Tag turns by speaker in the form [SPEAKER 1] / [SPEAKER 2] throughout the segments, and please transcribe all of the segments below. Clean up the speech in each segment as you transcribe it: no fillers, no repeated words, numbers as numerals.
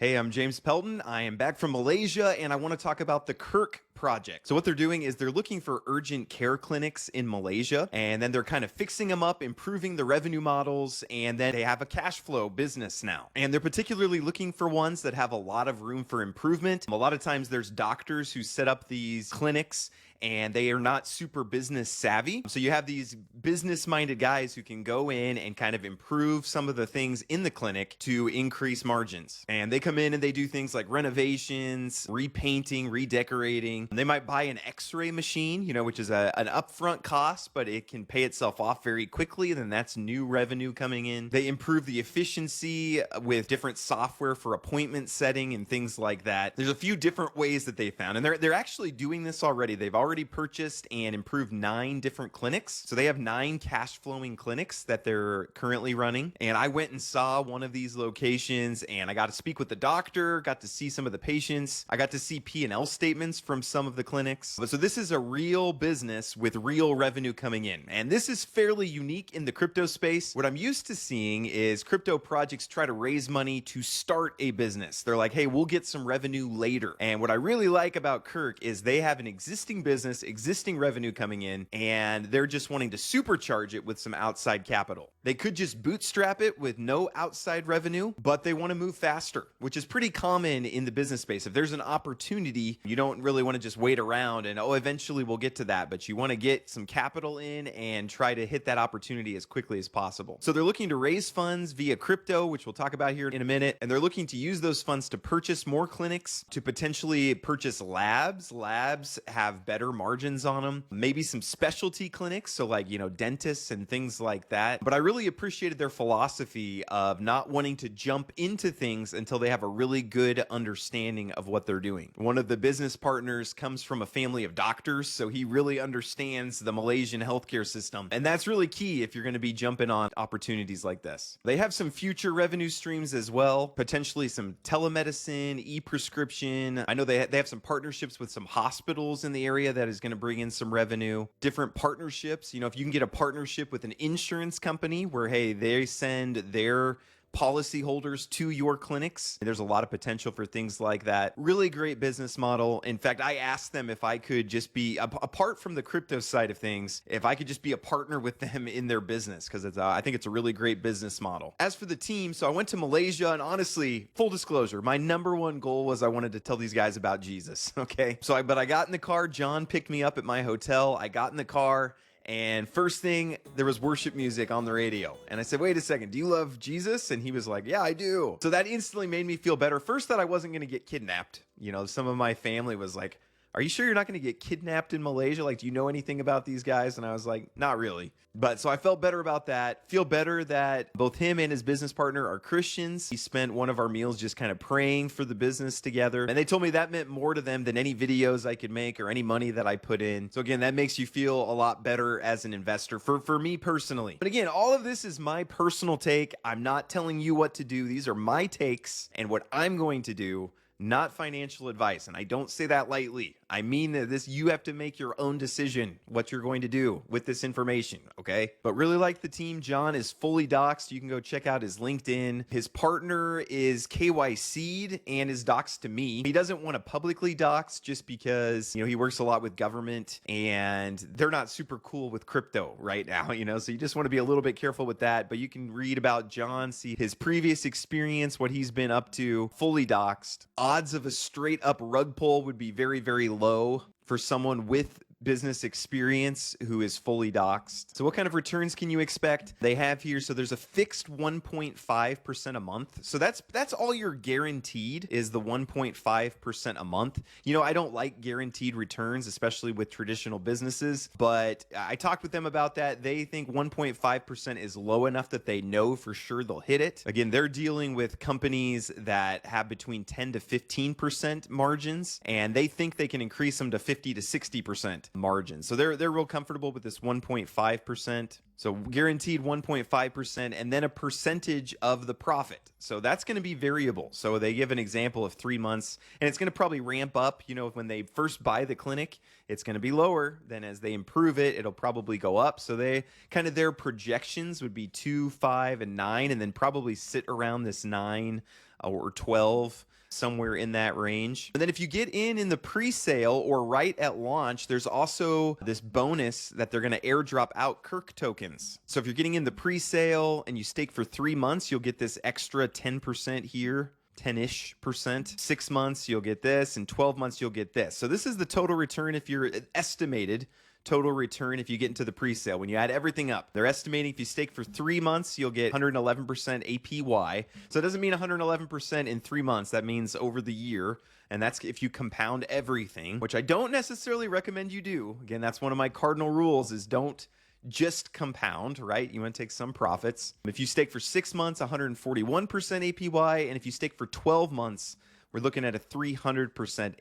[SPEAKER 1] Hey, I'm James Pelton. I am back from Malaysia and I want to talk about the KERC project. So what they're doing is they're looking for urgent care clinics in Malaysia, and then they're kind of fixing them up, improving the revenue models, and then they have a cash flow business now. And they're particularly looking for ones that have a lot of room for improvement. A lot of times there's doctors who set up these clinics and they are not super business savvy. So you have these business minded guys who can go in and kind of improve some of the things in the clinic to increase margins. And they come in and they do things like renovations, repainting, redecorating. They might buy an x-ray machine, which is an upfront cost, but it can pay itself off very quickly. And then that's new revenue coming in. They improve the efficiency with different software for appointment setting and things like that. There's a few different ways that they found, and they're actually doing this already. They've already purchased and improved 9 different clinics. So they have 9 cash flowing clinics that they're currently running. And I went and saw one of these locations and I got to speak with the doctor, got to see some of the patients. I got to see P&L statements from some of the clinics. So this is a real business with real revenue coming in. And this is fairly unique in the crypto space. What I'm used to seeing is crypto projects try to raise money to start a business. They're like, hey, we'll get some revenue later. And what I really like about KERC is they have an existing business, existing revenue coming in, and they're just wanting to supercharge it with some outside capital. They could just bootstrap it with no outside revenue, but they want to move faster, which is pretty common in the business space. If there's an opportunity, you don't really want to just wait around and, eventually we'll get to that, but you want to get some capital in and try to hit that opportunity as quickly as possible. So they're looking to raise funds via crypto, which we'll talk about here in a minute, and they're looking to use those funds to purchase more clinics, to potentially purchase labs. Labs have better margins on them, maybe some specialty clinics, so like dentists and things like that. But I really appreciated their philosophy of not wanting to jump into things until they have a really good understanding of what they're doing. One of the business partners comes from a family of doctors, so he really understands the Malaysian healthcare system, and that's really key if you're going to be jumping on opportunities like this. They have some future revenue streams as well, potentially some telemedicine, e-prescription. I know they have some partnerships with some hospitals in the area that is going to bring in some revenue. Different partnerships, if you can get a partnership with an insurance company where, hey, they send their policyholders to your clinics, there's a lot of potential for things like that. Really great business model. In fact, I asked them if I could just be, apart from the crypto side of things, if I could just be a partner with them in their business, because I think it's a really great business model. As for the team, so I went to Malaysia, and honestly, full disclosure, my number one goal was I wanted to tell these guys about Jesus, okay? But I got in the car, John picked me up at my hotel, I got in the car, and first thing, there was worship music on the radio. And I said, wait a second, do you love Jesus? And he was like, yeah, I do. So that instantly made me feel better. First, that I wasn't going to get kidnapped. Some of my family was like, are you sure you're not going to get kidnapped in Malaysia? Like, do you know anything about these guys? And I was like, not really. But so I felt better about that. Feel better that both him and his business partner are Christians. He spent one of our meals just kind of praying for the business together. And they told me that meant more to them than any videos I could make or any money that I put in. So again, that makes you feel a lot better as an investor for me personally. But again, all of this is my personal take. I'm not telling you what to do. These are my takes and what I'm going to do. Not financial advice. And I don't say that lightly. I mean that you have to make your own decision what you're going to do with this information, okay? But really like the team. John is fully doxed. You can go check out his LinkedIn. His partner is KYC'd and is doxed to me. He doesn't want to publicly dox just because, he works a lot with government and they're not super cool with crypto right now, so you just want to be a little bit careful with that. But you can read about John, see his previous experience, what he's been up to, fully doxed. Odds of a straight up rug pull would be very, very low for someone with business experience who is fully doxed. So what kind of returns can you expect? They have here, so there's a fixed 1.5% a month. So that's all you're guaranteed is the 1.5% a month. I don't like guaranteed returns, especially with traditional businesses, but I talked with them about that. They think 1.5% is low enough that they know for sure they'll hit it. Again, they're dealing with companies that have between 10 to 15% margins, and they think they can increase them to 50 to 60% margin. So they're real comfortable with this 1.5%. So guaranteed 1.5% and then a percentage of the profit. So that's going to be variable. So they give an example of 3 months and it's going to probably ramp up. When they first buy the clinic, it's going to be lower. Then as they improve it, it'll probably go up. So their projections would be 2, 5, and 9, and then probably sit around this 9 or 12, somewhere in that range. And then if you get in the pre-sale or right at launch, there's also this bonus that they're going to airdrop out KERC tokens. So if you're getting in the pre-sale and you stake for 3 months, you'll get this extra 10% here. 10-ish percent. 6 months, you'll get this, and 12 months, you'll get this. So this is the total return if you're estimated total return if you get into the pre-sale. When you add everything up, they're estimating if you stake for 3 months, you'll get 111% APY. So it doesn't mean 111% in 3 months. That means over the year. And that's if you compound everything, which I don't necessarily recommend you do. Again, that's one of my cardinal rules is don't just compound, right? You want to take some profits. If you stake for 6 months, 141% APY. And if you stake for 12 months, we're looking at a 300%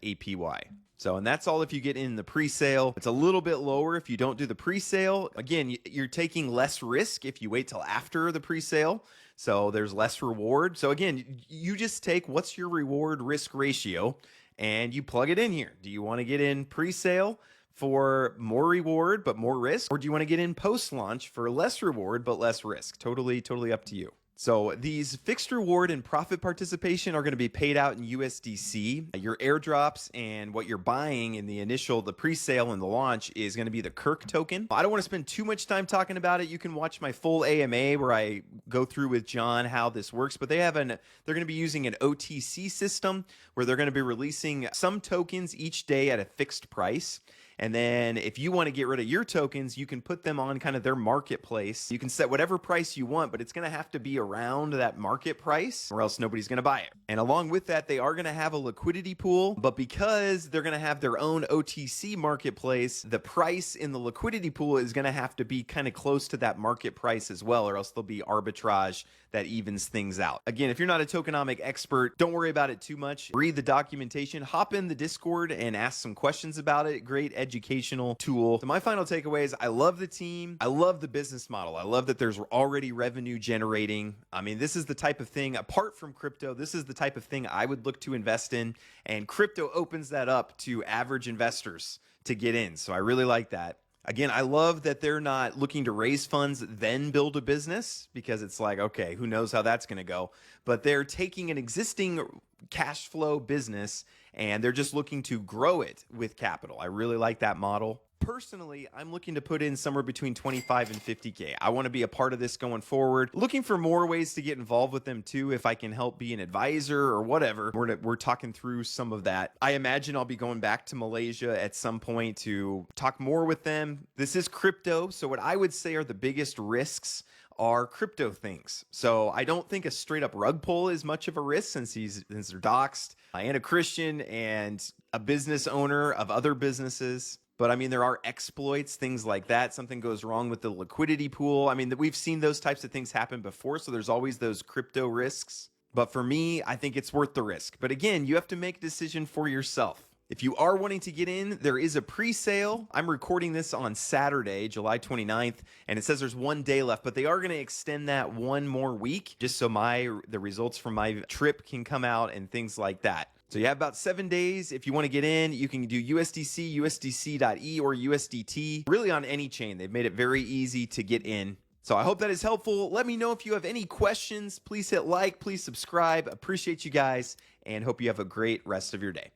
[SPEAKER 1] APY. So, and that's all if you get in the pre-sale. It's a little bit lower if you don't do the pre-sale. Again, you're taking less risk if you wait till after the pre-sale. So there's less reward. So again, you just take what's your reward risk ratio and you plug it in here. Do you want to get in pre-sale for more reward but more risk? Or do you want to get in post-launch for less reward but less risk? Totally up to you. So these fixed reward and profit participation are going to be paid out in USDC. Your airdrops and what you're buying in the pre-sale and the launch is going to be the KERC token. I don't want to spend too much time talking about it. You can watch my full AMA where I go through with John how this works, but they're going to be using an OTC system where they're going to be releasing some tokens each day at a fixed price. And then if you want to get rid of your tokens, you can put them on kind of their marketplace. You can set whatever price you want, but it's going to have to be around that market price or else nobody's going to buy it. And along with that, they are going to have a liquidity pool, but because they're going to have their own OTC marketplace, the price in the liquidity pool is going to have to be kind of close to that market price as well, or else there'll be arbitrage that evens things out. Again, if you're not a tokenomic expert, don't worry about it too much. Read the documentation, hop in the Discord and ask some questions about it. Great educational tool. So my final takeaway is I love the team. I love the business model. I love that there's already revenue generating. I mean, this is the type of thing, apart from crypto, this is the type of thing I would look to invest in. And crypto opens that up to average investors to get in. So I really like that. Again, I love that they're not looking to raise funds, then build a business, because it's like, okay, who knows how that's going to go. But they're taking an existing cash flow business and they're just looking to grow it with capital. I really like that model. Personally, I'm looking to put in somewhere between 25 and 50K. I want to be a part of this going forward. Looking for more ways to get involved with them too, if I can help be an advisor or whatever. We're talking through some of that. I imagine I'll be going back to Malaysia at some point to talk more with them. This is crypto, so what I would say are the biggest risks are crypto things. So I don't think a straight up rug pull is much of a risk since they're doxxed and a Christian and a business owner of other businesses. But I mean, there are exploits, things like that. Something goes wrong with the liquidity pool. I mean, we've seen those types of things happen before. So there's always those crypto risks. But for me, I think it's worth the risk. But again, you have to make a decision for yourself. If you are wanting to get in, there is a pre-sale. I'm recording this on Saturday, July 29th, and it says there's 1 day left, but they are going to extend that 1 more week just so the results from my trip can come out and things like that. So you have about 7 days. If you want to get in, you can do USDC, USDC.E, or USDT, really on any chain. They've made it very easy to get in. So I hope that is helpful. Let me know if you have any questions. Please hit like, please subscribe. Appreciate you guys, and hope you have a great rest of your day.